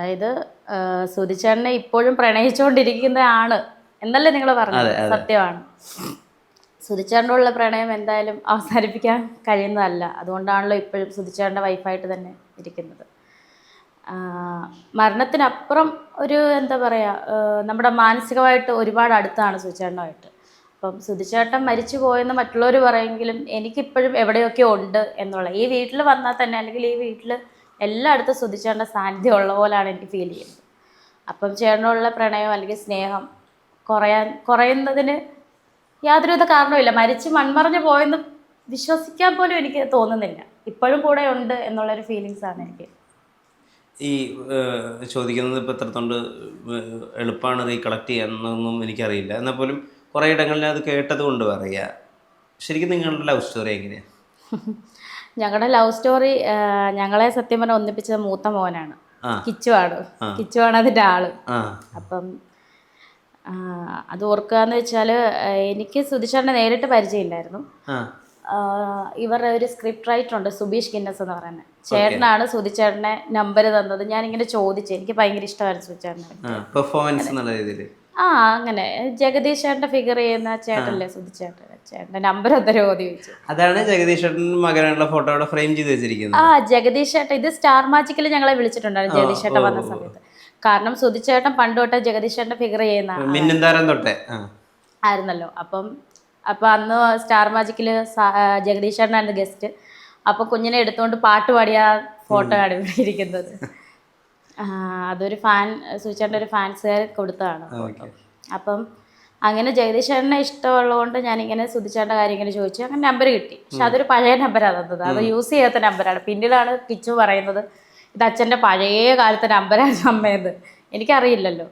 അതായത് സുധിച്ചേട്ടനെ ഇപ്പോഴും പ്രണയിച്ചുകൊണ്ടിരിക്കുന്നതാണ് എന്നല്ലേ നിങ്ങൾ പറഞ്ഞത്? സത്യമാണ്. സുധിച്ചേട്ടനോടുള്ള പ്രണയം എന്തായാലും അവസാനിപ്പിക്കാൻ കഴിയുന്നതല്ല. അതുകൊണ്ടാണല്ലോ ഇപ്പോഴും സുധിച്ചേട്ടൻ്റെ വൈഫായിട്ട് തന്നെ ഇരിക്കുന്നത്. മരണത്തിനപ്പുറം ഒരു എന്താ പറയുക, നമ്മുടെ മാനസികമായിട്ട് ഒരുപാട് അടുത്താണ് സുധിച്ചേട്ടനുമായിട്ട്. അപ്പം സുധിച്ചേട്ടൻ മരിച്ചു പോയെന്ന് മറ്റുള്ളവർ പറയുമെങ്കിലും എനിക്കിപ്പോഴും എവിടെയൊക്കെ ഉണ്ട് എന്നുള്ള, ഈ വീട്ടിൽ വന്നാൽ തന്നെ അല്ലെങ്കിൽ ഈ വീട്ടിൽ എല്ലായിടത്തും സുധിച്ചേട്ടൻ്റെ സാന്നിധ്യം ഉള്ള പോലെയാണ് എനിക്ക് ഫീൽ ചെയ്യുന്നത്. അപ്പം ചേട്ടനുള്ള പ്രണയം അല്ലെങ്കിൽ സ്നേഹം കുറയുന്നതിന് യാതൊരുവിധ കാരണവുമില്ല. മരിച്ച് മൺമറഞ്ഞു പോയെന്ന് വിശ്വസിക്കാൻ പോലും എനിക്ക് തോന്നുന്നില്ല. ഇപ്പോഴും കൂടെ ഉണ്ട് എന്നുള്ളൊരു ഫീലിങ്സാണ് എനിക്ക്. ഈ ചോദിക്കുന്നത് ഇപ്പോൾ എത്രത്തോണ്ട് എളുപ്പമാണ് റീകളക്ട് ചെയ്യാമെന്നൊന്നും എനിക്കറിയില്ല. എന്നാൽ പോലും കുറേ ഇടങ്ങളിൽ അത് കേട്ടത് കൊണ്ട് പറയുക, ശരിക്കും നിങ്ങളുടെ ലവ് സ്റ്റോറി എങ്ങനെയാണ്? ഞങ്ങളുടെ ലവ് സ്റ്റോറി, ഞങ്ങളെ സത്യം പറഞ്ഞാൽ ഒന്നിപ്പിച്ചത് മൂത്ത മോനാണ്, കിച്ചുവാണ്. കിച്ചുവാണ് അതിൻ്റെ ആള്. അപ്പം അത് ഓർക്കുകയെന്ന് വെച്ചാൽ, എനിക്ക് സുധിച്ചേട്ടനെ നേരിട്ട് പരിചയമില്ലായിരുന്നു. ഇവരുടെ ഒരു സ്ക്രിപ്റ്റ് റൈറ്റർ ഉണ്ട്, സുബീഷ് ഗിന്നസ് എന്ന് പറയുന്നത് ചേട്ടനാണ് സുധിച്ചേട്ടനെ നമ്പർ തന്നത്. ഞാനിങ്ങനെ ചോദിച്ചു, എനിക്ക് ഭയങ്കര ഇഷ്ടമായിരുന്നു സുധിച്ചേട്ടനെ. അങ്ങനെ ജഗദീഷ് ചേട്ടൻ്റെ ഫിഗർ ചെയ്യുന്ന ചേട്ടനല്ലേ സുധിച്ചേട്ടൻ, ചേട്ടൻ്റെ നമ്പർ എന്തരോ ചോദിച്ചു. അതാണ് ജഗദീഷ് ചേട്ടൻ മകനുള്ള ഫോട്ടോ ഫ്രെയിം ചെയ്ത് വെച്ചിരിക്കുന്നത്. ജഗദീഷ് ചേട്ടൻ ഇത് സ്റ്റാർ മാജിക്കിൽ ഞങ്ങളെ വിളിച്ചിട്ടുണ്ടായിരുന്നു ജഗദീഷ് ചേട്ടൻ വന്ന സമയത്ത്. കാരണം സുധിച്ചേട്ടൻ പണ്ട് തൊട്ടേ ജഗദീഷ് ചേട്ടൻ്റെ ഫിഗർ ചെയ്യുന്ന ആയിരുന്നല്ലോ. അപ്പം അന്ന് സ്റ്റാർ മാജിക്കിൽ ജഗദീഷ് ചേട്ടനായിരുന്നു ഗസ്റ്റ്. അപ്പോൾ കുഞ്ഞിനെ എടുത്തുകൊണ്ട് പാട്ട് പാടിയ ഫോട്ടോ ആണ് ഇവിടെ ഇരിക്കുന്നത്. അതൊരു സുധിച്ചേട്ടൻ്റെ ഒരു ഫാൻസുകാർ കൊടുത്തതാണ്. അപ്പം അങ്ങനെ ജഗദീഷ് ചേട്ടനെ ഇഷ്ടമുള്ളതുകൊണ്ട് ഞാനിങ്ങനെ സുധിച്ചേട്ടൻ്റെ കാര്യം ഇങ്ങനെ ചോദിച്ചു. അങ്ങനെ നമ്പർ കിട്ടി. പക്ഷെ അതൊരു പഴയ നമ്പറാണ് തന്നത്, അത് യൂസ് ചെയ്യാത്ത നമ്പറാണ്. പിന്നീടാണ് കിച്ചു പറയുന്നത് ഇത് അച്ഛൻ്റെ പഴയ കാലത്തെ നമ്പറാണ് അമ്മയത്. എനിക്കറിയില്ലല്ലോ.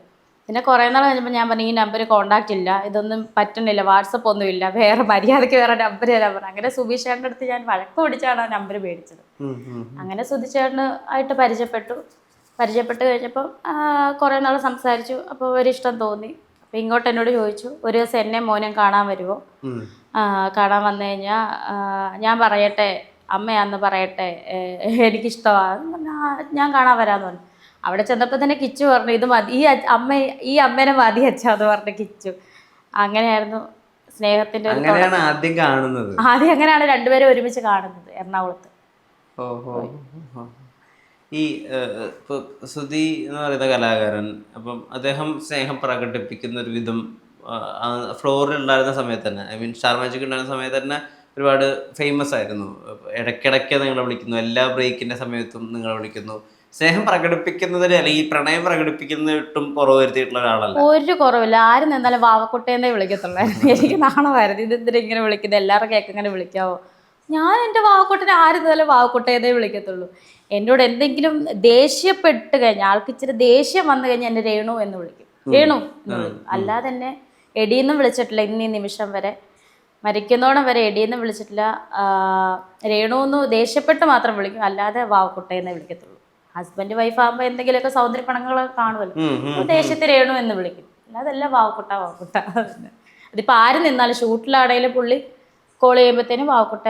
പിന്നെ കുറേ നാൾ കഴിഞ്ഞപ്പോൾ ഞാൻ പറഞ്ഞു ഈ നമ്പർ കോൺടാക്റ്റ് ഇല്ല, ഇതൊന്നും പറ്റുന്നില്ല, വാട്സപ്പ് ഒന്നും ഇല്ല, വേറെ മര്യാദയ്ക്ക് വേറെ നമ്പർ തരാൻ പറഞ്ഞു. അങ്ങനെ സുബീഷ് ചേട്ടൻ്റെ അടുത്ത് ഞാൻ വഴക്ക് പിടിച്ചാണ് ആ നമ്പർ മേടിച്ചത്. അങ്ങനെ സുധീഷ് ചേട്ടന് ആയിട്ട് പരിചയപ്പെട്ട് കഴിഞ്ഞപ്പോൾ കുറേ നാൾ സംസാരിച്ചു. അപ്പോൾ ഒരിഷ്ടം തോന്നി. അപ്പോൾ ഇങ്ങോട്ട് എന്നോട് ചോദിച്ചു, ഒരു ദിവസം എന്നെ മോനെ കാണാൻ വരുമോ? കാണാൻ വന്നു കഴിഞ്ഞാൽ ഞാൻ പറയട്ടെ, അമ്മയാന്ന് പറയട്ടെ, എനിക്കിഷ്ടമാണ്, ഞാൻ കാണാൻ വരാമെന്ന് പറഞ്ഞു. അവിടെ ചെന്നപ്പോൾ തന്നെ കിച്ചു പറഞ്ഞു ഇത് മതി, ഈ അമ്മേനെ മതി അച്ഛാന്ന് പറഞ്ഞ കിച്ചു. അങ്ങനെയായിരുന്നു സ്നേഹത്തിന്റെ ആദ്യം അങ്ങനെയാണ് രണ്ടുപേരും ഒരുമിച്ച് കാണുന്നത് എറണാകുളത്ത്. ഈ സുധി എന്ന് പറയുന്ന കലാകാരൻ, അപ്പം അദ്ദേഹം സ്നേഹം പ്രകടിപ്പിക്കുന്ന ഒരു വിധം ഫ്ലോറിൽ ഉണ്ടായിരുന്ന സമയത്ത് തന്നെ, ഐ മീൻ സ്റ്റാർ മാജിക് ഉണ്ടായിരുന്ന സമയത്ത് തന്നെ ഒരുപാട് ഫേമസ് ആയിരുന്നു. ഇടയ്ക്കിടയ്ക്ക് നിങ്ങളെ വിളിക്കുന്നു, എല്ലാ ബ്രേക്കിൻ്റെ സമയത്തും നിങ്ങളെ വിളിക്കുന്നു. സ്നേഹം പ്രകടിപ്പിക്കുന്നതിന് അല്ലെങ്കിൽ ഈ പ്രണയം പ്രകടിപ്പിക്കുന്നതിട്ടും കുറവ് വരുത്തിയിട്ടുള്ള ഒരാളല്ല. ഒരു കുറവില്ല. ആരും നിന്നാലും വാവക്കുട്ടേന്നേ വിളിക്കത്തുള്ളായിരുന്നു. എനിക്ക് നാണമായിരുന്നു, ഇതെന്തിനാ ഇങ്ങനെ വിളിക്കുന്നത്, എല്ലാവരും കേക്ക് ഇങ്ങനെ വിളിക്കാവോ? ഞാൻ എൻ്റെ വാവക്കുട്ടനെ ആരും നിന്നാലും വാവക്കുട്ടേന്നേ വിളിക്കത്തുള്ളൂ. എന്നോട് എന്തെങ്കിലും ദേഷ്യപ്പെട്ട് കഴിഞ്ഞാൽ, ആൾക്ക് ഇച്ചിരി ദേഷ്യം വന്നു കഴിഞ്ഞാൽ എന്നെ രേണു എന്ന് വിളിക്കും, രേണു എന്ന് വിളിക്കും. അല്ലാതെ എന്നെ എടീന്നും വിളിച്ചിട്ടില്ല. ഇന്ന് ഈ നിമിഷം വരെ, മരിക്കുന്നോണം വരെ എടീന്നും വിളിച്ചിട്ടില്ല. രേണുന്ന് ദേഷ്യപ്പെട്ട് മാത്രം വിളിക്കും, അല്ലാതെ വാവക്കുട്ടേന്നേ വിളിക്കത്തുള്ളൂ. ഹസ്ബൻഡ് വൈഫ് ആകുമ്പോൾ എന്തെങ്കിലുമൊക്കെ സൗന്ദര്യപ്പണങ്ങളൊക്കെ കാണുമല്ലോ, ദേശത്ത് രേണു എന്ന് വിളിക്കും. അല്ലാതെ എല്ലാം വാവക്കുട്ട. അതിപ്പോൾ ആര് നിന്നാലും ഷൂട്ടിലാണെങ്കിലും പുള്ളി കോൾ ചെയ്യുമ്പോഴത്തേനും വാവക്കുട്ട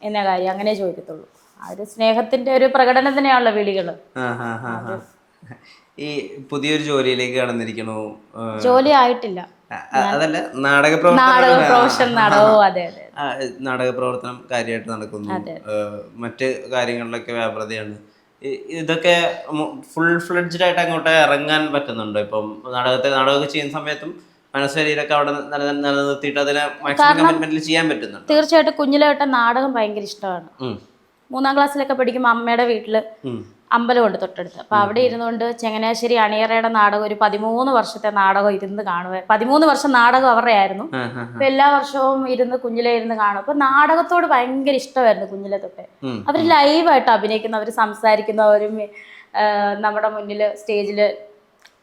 എന്ന കാര്യം അങ്ങനെ ചോദിക്കത്തുള്ളൂ. ആ ഒരു സ്നേഹത്തിന്റെ ഒരു പ്രകടനം തന്നെയാണല്ലോ വിളികൾ. ഈ പുതിയൊരു ജോലിയിലേക്ക് കടന്നിരിക്കണോ? ജോലി ആയിട്ടില്ല, അതല്ല, നാടക പ്രവർത്തനം കാര്യമായിട്ട് നടക്കുന്നു. മറ്റ് കാര്യങ്ങളിലൊക്കെ വ്യാപൃതയാണ്. ഇതൊക്കെ ഫുൾ ഫ്ലെഡ്ജ്ഡ് ആയിട്ട് അങ്ങോട്ട് ഇറങ്ങാൻ പറ്റുന്നുണ്ടോ? ഇപ്പം നാടകമൊക്കെ ചെയ്യുന്ന സമയത്തും മനസ്സരീരൊക്കെ അവിടെ നിലനിർത്തിയിട്ട് അതിനെ മാക്സിമം കമ്മിറ്റ്മെന്റിൽ ചെയ്യാൻ പറ്റുന്നുണ്ട്? തീർച്ചയായിട്ടും. കുഞ്ഞിലോട്ട് നാടകം ഭയങ്കര ഇഷ്ടമാണ്. 3ാം ക്ലാസ്സിലൊക്കെ പഠിക്കുമ്പോൾ അമ്മയുടെ വീട്ടില് അമ്പലമുണ്ട് തൊട്ടടുത്ത്. അപ്പോൾ അവിടെ ഇരുന്നുകൊണ്ട് ചങ്ങനാശ്ശേരി അണിയറയുടെ നാടകം, ഒരു 13 വർഷത്തെ നാടകം ഇരുന്ന് കാണുക. 13 വർഷം നാടകം അവരുടെ ആയിരുന്നു. അപ്പൊ എല്ലാ വർഷവും ഇരുന്ന് കുഞ്ഞിലെ ഇരുന്ന് കാണും. അപ്പൊ നാടകത്തോട് ഭയങ്കര ഇഷ്ടമായിരുന്നു കുഞ്ഞിലെ തൊട്ടേ. അവർ ലൈവായിട്ട് അഭിനയിക്കുന്നു, അവർ സംസാരിക്കുന്നവരും നമ്മുടെ മുന്നിൽ സ്റ്റേജില്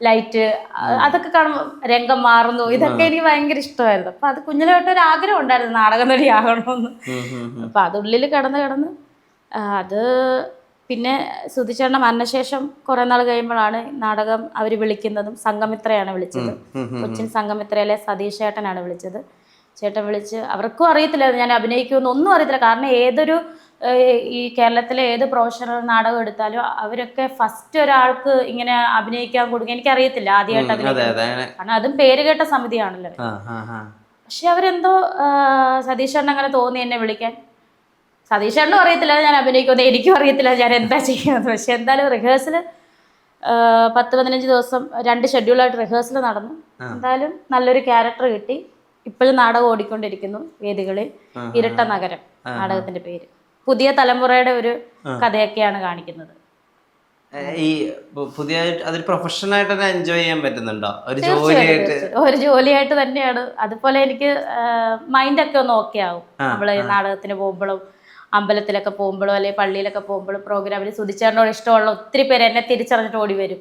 ലൈറ്റ് അതൊക്കെ കാണുമ്പോൾ രംഗം മാറുന്നു, ഇതൊക്കെ എനിക്ക് ഭയങ്കര ഇഷ്ടമായിരുന്നു. അപ്പൊ അത് കുഞ്ഞിലെ തൊട്ട് ഒരു ആഗ്രഹം ഉണ്ടായിരുന്നു നാടകം നടിയാകണമെന്ന്. അപ്പൊ അതുള്ളിൽ കിടന്ന് അത് പിന്നെ സുധിച്ചേട്ടൻ്റെ മരണശേഷം കുറെ നാൾ കഴിയുമ്പോഴാണ് നാടകം അവർ വിളിക്കുന്നതും. സംഘമിത്രയാണ് വിളിച്ചത്, കൊച്ചിൻ സംഘമിത്രയിലെ സതീഷ് ചേട്ടനാണ് വിളിച്ചത്. ചേട്ടൻ വിളിച്ച്, അവർക്കും അറിയത്തില്ലായിരുന്നു ഞാൻ അഭിനയിക്കുമെന്ന്, ഒന്നും അറിയത്തില്ല. കാരണം ഏതൊരു ഈ കേരളത്തിലെ ഏത് പ്രൊഫഷണൽ നാടകം എടുത്താലും അവരൊക്കെ ഫസ്റ്റ് ഒരാൾക്ക് ഇങ്ങനെ അഭിനയിക്കാൻ കൊടുക്കുക എനിക്കറിയത്തില്ല ആദ്യമായിട്ട് അഭിനയിക്കാൻ, കാരണം അതും പേരുകേട്ട സമിതിയാണല്ലോ. പക്ഷെ അവരെന്തോ സതീഷേട്ടൻ അങ്ങനെ തോന്നി എന്നെ വിളിക്കാൻ. സതീഷേട്ടനും അറിയത്തില്ല ഞാൻ അഭിനയിക്കുന്നത്, എനിക്കും അറിയത്തില്ല ഞാൻ എന്താ ചെയ്യുന്നത്. പക്ഷെ എന്തായാലും റിഹേഴ്സൽ 10-15 ദിവസം 2 ഷെഡ്യൂളായിട്ട് റിഹേഴ്സൽ നടന്നു. എന്തായാലും നല്ലൊരു ക്യാരക്ടർ കിട്ടി. ഇപ്പോഴും നാടകം ഓടിക്കൊണ്ടിരിക്കുന്നു വേദികളിൽ. ഇരട്ട നഗരം നാടകത്തിന്റെ പേര്. പുതിയ തലമുറയുടെ ഒരു കഥയൊക്കെയാണ് കാണിക്കുന്നത്. ഈ പുതിയ അതൊരു പ്രൊഫഷണലായിട്ട് തന്നെ എൻജോയ് ചെയ്യാൻ പറ്റുന്നുണ്ടോ? ഒരു ജോലിയായിട്ട് തന്നെയാണ്. അതുപോലെ എനിക്ക് മൈൻഡൊക്കെ ഒന്ന് ഓക്കെ ആവും. നമ്മള് നാടകത്തിന് പോകുമ്പോഴും അമ്പലത്തിലൊക്കെ പോകുമ്പോഴും അല്ലെങ്കിൽ പള്ളിയിലൊക്കെ പോകുമ്പോഴും പ്രോഗ്രാമിൽ സുധിച്ചേട്ടനോട് ഇഷ്ടമുള്ള ഒത്തിരി പേര് എന്നെ തിരിച്ചറിഞ്ഞിട്ട് ഓടി വരും.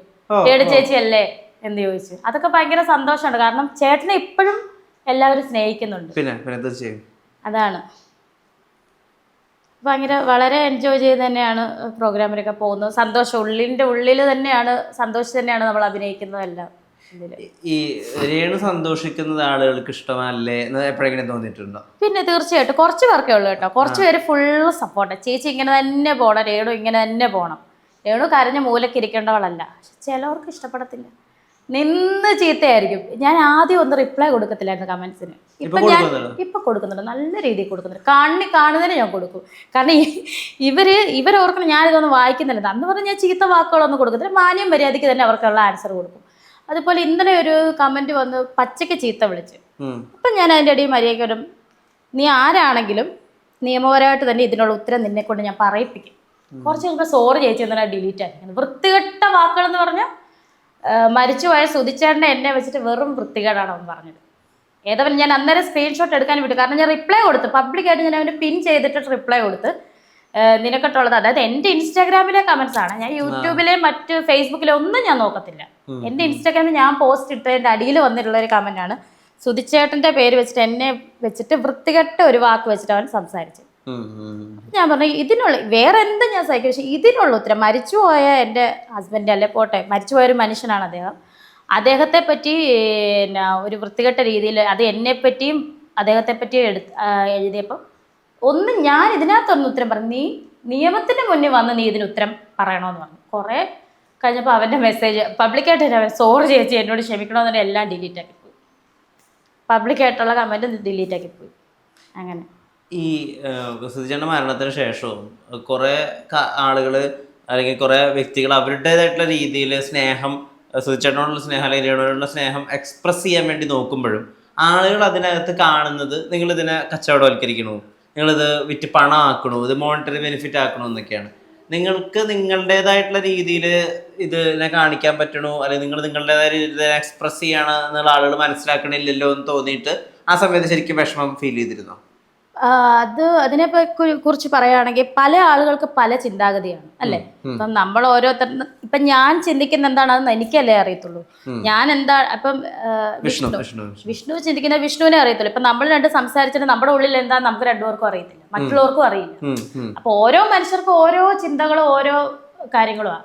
ഏട് ചേച്ചി അല്ലേ എന്ന് ചോദിച്ചു. അതൊക്കെ ഭയങ്കര സന്തോഷമാണ്. കാരണം ചേട്ടനെ ഇപ്പോഴും എല്ലാവരും സ്നേഹിക്കുന്നുണ്ട്. പിന്നെ തീർച്ചയായും അതാണ് ഭയങ്കര വളരെ എൻജോയ് ചെയ്ത് തന്നെയാണ് പ്രോഗ്രാമിലൊക്കെ പോകുന്നത്. സന്തോഷം ഉള്ളിൽ തന്നെയാണ്, സന്തോഷം തന്നെയാണ് നമ്മൾ അഭിനയിക്കുന്നതെല്ലാം. ഈ രേണു സന്തോഷിക്കുന്നത് ആളുകൾക്ക് ഇഷ്ടമല്ലേ എന്ന് എപ്പോഴെങ്കിലും തോന്നിയിട്ടുണ്ടോ? പിന്നെ തീർച്ചയായിട്ടും കുറച്ച് പേർക്കേ ഉള്ളൂ കേട്ടോ. കുറച്ച് പേര് ഫുള്ള് സപ്പോർട്ട്. ചേച്ചി ഇങ്ങനെ തന്നെ പോണം, രേണു ഇങ്ങനെ തന്നെ പോണം. രേണു കരഞ്ഞ മൂലക്ക് ഇരിക്കേണ്ടവളല്ല. പക്ഷെ ചിലവർക്ക് ഇഷ്ടപ്പെടത്തില്ല, നിന്ന് ചീത്തയായിരിക്കും. ഞാൻ ആദ്യം ഒന്നും റിപ്ലൈ കൊടുക്കത്തില്ലായിരുന്നു കമന്റ്സിന്. ഇപ്പൊ കൊടുക്കുന്നുണ്ട്, നല്ല രീതിയിൽ കൊടുക്കുന്നുണ്ട്. കാണുന്നതിന് ഞാൻ കൊടുക്കും. കാരണം ഇവരോർക്കണം ഞാനിതൊന്നും വായിക്കുന്നില്ല. അന്ന് പറഞ്ഞാൽ ഞാൻ ചീത്ത വാക്കുകളൊന്നും കൊടുക്കത്തില്ല, മാന്യം മര്യാദയ്ക്ക് തന്നെ അവർക്കുള്ള ആൻസർ കൊടുക്കും. അതുപോലെ ഇന്നലെ ഒരു കമന്റ് വന്ന് പച്ചയ്ക്ക് ചീത്ത വിളിച്ച്. അപ്പം ഞാൻ അതിൻ്റെ ഇടയിൽ മര്യാദയ്ക്ക് വരും, നീ ആരാണെങ്കിലും നിയമപരമായിട്ട് തന്നെ ഇതിനുള്ള ഉത്തരം നിന്നെ കൊണ്ട് ഞാൻ പറയിപ്പിക്കും. കുറച്ച് കഴിയുമ്പോൾ സോറി ചേച്ചി എന്നാൽ ഡിലീറ്റ് ആയിരിക്കുന്നത്. വൃത്തികെട്ട വാക്കുകൾ എന്ന് പറഞ്ഞാൽ മരിച്ചുപോയ സുധിച്ചേട്ടനെ എന്നെ വെച്ചിട്ട് വെറും വൃത്തികേടാണ് അവൻ പറഞ്ഞത്. ഏതവൻ ഞാൻ അന്നേരം സ്ക്രീൻഷോട്ട് എടുക്കാൻ വിട്ടു. കാരണം ഞാൻ റിപ്ലൈ കൊടുത്ത് പബ്ലിക്കായിട്ട് ഞാൻ അവന് പിൻ ചെയ്തിട്ട് റിപ്ലൈ കൊടുത്ത് നിനക്കിട്ടുള്ളത്. അതായത് എൻ്റെ ഇൻസ്റ്റാഗ്രാമിലെ കമന്റ്സ് ആണ്. ഞാൻ യൂട്യൂബിലെ മറ്റ് ഫേസ്ബുക്കിലെ ഒന്നും ഞാൻ നോക്കത്തില്ല. എൻ്റെ ഇൻസ്റ്റാഗ്രാമിൽ ഞാൻ പോസ്റ്റ് ഇട്ടതിൻ്റെ അടിയിൽ വന്നിട്ടുള്ള ഒരു കമന്റാണ് സുധിച്ചേട്ടൻ്റെ പേര് വെച്ചിട്ട് എന്നെ വെച്ചിട്ട് വൃത്തികെട്ട ഒരു വാക്ക് വെച്ചിട്ട് അവൻ സംസാരിച്ചു. ഞാൻ പറഞ്ഞു ഇതിനുള്ള വേറെ എന്തും ഞാൻ സഹിക്കും, പക്ഷെ ഇതിനുള്ള ഉത്തരം മരിച്ചുപോയ എൻ്റെ ഹസ്ബൻഡ് അല്ലെ പോട്ടെ, മരിച്ചുപോയ ഒരു മനുഷ്യനാണ് അദ്ദേഹം. അദ്ദേഹത്തെ പറ്റി ഒരു വൃത്തികെട്ട രീതിയിൽ അത് എന്നെപ്പറ്റിയും അദ്ദേഹത്തെ പറ്റിയും എഴുതിയപ്പോൾ ഒന്നും ഞാൻ ഇതിനകത്തൊന്നും ഉത്തരം പറഞ്ഞു. നീ നിയമത്തിന് മുന്നിൽ വന്ന് നീ ഇതിന് ഉത്തരം പറയണമെന്ന് പറഞ്ഞു. കുറേ കഴിഞ്ഞപ്പോൾ അവൻ്റെ മെസ്സേജ് പബ്ലിക്കായിട്ട് തന്നെ സോറി ചേച്ചി എന്നോട് ക്ഷമിക്കണമെന്ന് എല്ലാം ഡിലീറ്റ് ആക്കിപ്പോയി. പബ്ലിക്കായിട്ടുള്ള കമൻറ്റ് ഡിലീറ്റ് ആക്കിപ്പോയി. അങ്ങനെ ഈ സുധിച്ചേട്ടൻ്റെ മരണത്തിന് ശേഷവും കുറേ ആളുകൾ അല്ലെങ്കിൽ കുറേ വ്യക്തികൾ അവരുടേതായിട്ടുള്ള രീതിയിൽ സ്നേഹം, സുധിച്ചേട്ടനോടുള്ള സ്നേഹം അല്ലെങ്കിൽ രേണുവിനോടുള്ള സ്നേഹം എക്സ്പ്രസ് ചെയ്യാൻ വേണ്ടി നോക്കുമ്പോഴും ആളുകൾ അതിനകത്ത് കാണുന്നത് നിങ്ങളിതിനെ കച്ചവടവൽക്കരിക്കണു, നിങ്ങളിത് വിറ്റ് പണമാക്കണു, ഇത് മോണിറ്ററി ബെനിഫിറ്റ് ആക്കണു എന്നൊക്കെയാണ്. നിങ്ങൾക്ക് നിങ്ങളുടേതായിട്ടുള്ള രീതിയിൽ ഇതിനെ കാണിക്കാൻ പറ്റണു, അല്ലെങ്കിൽ നിങ്ങൾ നിങ്ങളുടേതായ രീതിയിൽ എക്സ്പ്രസ് ചെയ്യണം എന്നുള്ള ആളുകൾ മനസ്സിലാക്കണില്ലല്ലോ എന്ന് തോന്നിയിട്ട് ആ സമയത്ത് ശരിക്കും വിഷമം ഫീൽ ചെയ്തിരുന്നോ? അതിനെ കുറിച്ച് പറയുകയാണെങ്കിൽ പല ആളുകൾക്ക് പല ചിന്താഗതിയാണ് അല്ലേ. ഇപ്പം നമ്മൾ ഓരോരുത്തരും ഇപ്പം ഞാൻ ചിന്തിക്കുന്ന എന്താണെന്ന് എനിക്കല്ലേ അറിയത്തുള്ളൂ. ഞാൻ എന്താ ഇപ്പം വിഷ്ണു ചിന്തിക്കുന്ന വിഷ്ണുവിനെ അറിയത്തുള്ളൂ. ഇപ്പം നമ്മൾ രണ്ട് സംസാരിച്ചിട്ട് നമ്മുടെ ഉള്ളിൽ എന്താ നമുക്ക് രണ്ടുപേർക്കും അറിയത്തില്ല, മറ്റുള്ളവർക്കും അറിയില്ല. അപ്പൊ ഓരോ മനുഷ്യർക്കും ഓരോ ചിന്തകളും ഓരോ കാര്യങ്ങളുമാണ്.